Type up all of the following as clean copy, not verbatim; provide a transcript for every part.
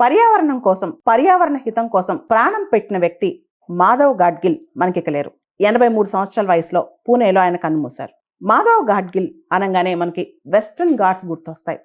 పర్యావరణం కోసం, పర్యావరణ హితం కోసం ప్రాణం పెట్టిన వ్యక్తి మాధవ్ గాడ్గిల్ మనకిక లేరు. 83 సంవత్సరాల వయసులో పూణేలో ఆయన కన్నుమూశారు. మాధవ్ గాడ్గిల్ అనగానే మనకి వెస్ట్రన్ ఘాట్స్ గుర్తొస్తాయి.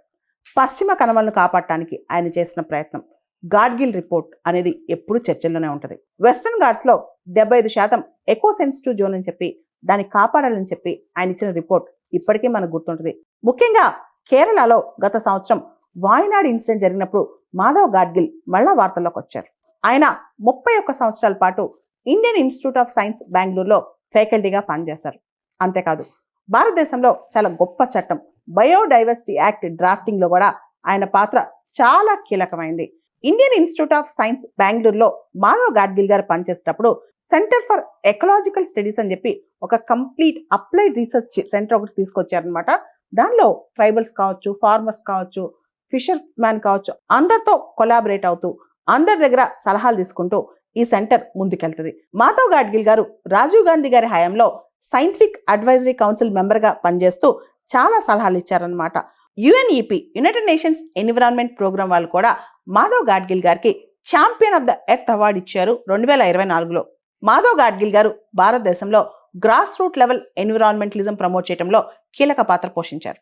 పశ్చిమ కనుమలను కాపాడటానికి ఆయన చేసిన ప్రయత్నం గాడ్గిల్ రిపోర్ట్ అనేది ఎప్పుడు చర్చల్లోనే ఉంటుంది. వెస్ట్రన్ ఘాట్స్లో 75% ఎకో సెన్సిటివ్ జోన్ అని చెప్పి దాన్ని కాపాడాలని చెప్పి ఆయన ఇచ్చిన రిపోర్ట్ ఇప్పటికీ మనకు గుర్తుంటుంది. ముఖ్యంగా కేరళలో గత సంవత్సరం వాయనాడ్ ఇన్సిడెంట్ జరిగినప్పుడు మాధవ్ గాడ్గిల్ మళ్ళా వార్తల్లోకి వచ్చారు. ఆయన 31 సంవత్సరాల పాటు ఇండియన్ ఇన్స్టిట్యూట్ ఆఫ్ సైన్స్ బెంగళూరులో ఫ్యాకల్టీగా పనిచేశారు. అంతేకాదు భారతదేశంలో చాలా గొప్ప చట్టం బయోడైవర్సిటీ యాక్ట్ డ్రాఫ్టింగ్ లో కూడా ఆయన పాత్ర చాలా కీలకమైంది. ఇండియన్ ఇన్స్టిట్యూట్ ఆఫ్ సైన్స్ బెంగళూరులో మాధవ్ గాడ్గిల్ గారు పనిచేసేటప్పుడు సెంటర్ ఫర్ ఎకలాజికల్ స్టడీస్ అని చెప్పి ఒక కంప్లీట్ అప్లైడ్ రీసెర్చ్ సెంటర్ ఒకటి తీసుకొచ్చారనమాట. దానిలో ట్రైబల్స్ కావచ్చు, ఫార్మర్స్ కావచ్చు, ఫిషర్ మ్యాన్ కావచ్చు, అందరితో కొలాబరేట్ అవుతూ అందరి దగ్గర సలహాలు తీసుకుంటూ ఈ సెంటర్ ముందుకెళ్తుంది. మాధవ్ గాడ్గిల్ గారు రాజీవ్ గాంధీ గారి హయాంలో సైంటిఫిక్ అడ్వైజరీ కౌన్సిల్ మెంబర్గా పనిచేస్తూ చాలా సలహాలు ఇచ్చారనమాట. UNEP United Nations Environment Programme వాళ్ళు కూడా మాధవ్ గాడ్గిల్ గారికి Champion of the Earth award ఇచ్చారు 2024లో. మాధవ్ గాడ్గిల్ గారు భారతదేశంలో grass root level environmentalism promote చేయడంలో కీలక పాత్ర పోషించారు.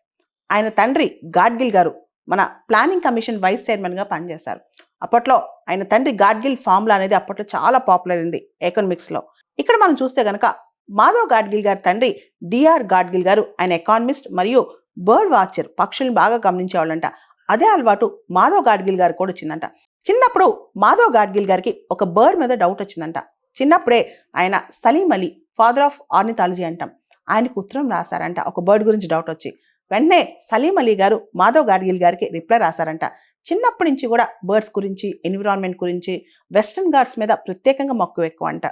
ఆయన తండ్రి గాడ్గిల్ గారు మన ప్లానింగ్ కమిషన్ వైస్ చైర్మన్ గా పనిచేశారు. అప్పట్లో ఆయన తండ్రి గాడ్గిల్ ఫార్ములా అనేది అప్పట్లో చాలా పాపులర్ అయింది ఎకనామిక్స్ లో. ఇక్కడ మనం చూస్తే గనక మాధవ్ గాడ్గిల్ గారి తండ్రి డిఆర్ గాడ్గిల్ గారు ఆయన ఎకానమిస్ట్ మరియు బర్డ్ వాచర్, పక్షుల్ని బాగా గమనించేవాళ్ళంట. అదే అలవాటు మాధవ్ గాడ్గిల్ గారికి కూడా వచ్చిందంట. చిన్నప్పుడు మాధవ్ గాడ్గిల్ గారికి ఒక బర్డ్ మీద డౌట్ వచ్చిందంట. చిన్నప్పుడే ఆయన Salim Ali, father of ornithology అంటాం, ఆయనకు ఉత్తరం రాశారంట ఒక బర్డ్ గురించి డౌట్ వచ్చి. వెంటనే సలీం అలీ గారు మాధవ్ గాడ్గిల్ గారికి రిప్లై రాశారంట. చిన్నప్పటి నుంచి కూడా బర్డ్స్ గురించి, ఎన్విరాన్మెంట్ గురించి, వెస్ట్రన్ ఘాట్స్ మీద ప్రత్యేకంగా మక్కువ ఎక్కువ అంట.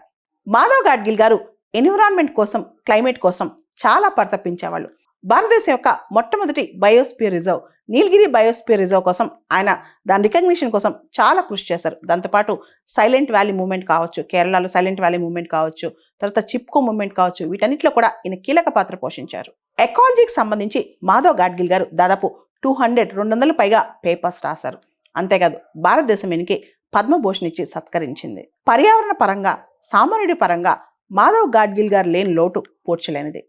మాధవ్ గాడ్గిల్ గారు ఎన్విరాన్మెంట్ కోసం, క్లైమేట్ కోసం చాలా పరితపించేవాళ్ళు. భారతదేశం యొక్క మొట్టమొదటి బయోస్పియర్ రిజర్వ్ నీలగిరి బయోస్పియర్ రిజర్వ్ కోసం ఆయన దాని రికగ్నిషన్ కోసం చాలా కృషి చేశారు. దాంతోపాటు సైలెంట్ వ్యాలీ మూవ్మెంట్ కావచ్చు, కేరళలో సైలెంట్ వ్యాలీ మూవ్మెంట్ కావచ్చు, తర్వాత చిప్కో మూవ్మెంట్ కావచ్చు, వీటన్నిటిలో కూడా ఈయన కీలక పాత్ర పోషించారు. ఎకాలజీకి సంబంధించి మాధవ్ గాడ్గిల్ గారు దాదాపు 200 పైగా పేపర్స్ రాశారు. అంతేకాదు భారతదేశం ఈయనకి పద్మభూషణ్ ఇచ్చి సత్కరించింది. పర్యావరణ పరంగా, సామాన్యుడి పరంగా మాధవ్ గాడ్గిల్ గారు లేని లోటు పూడ్చలేనిది.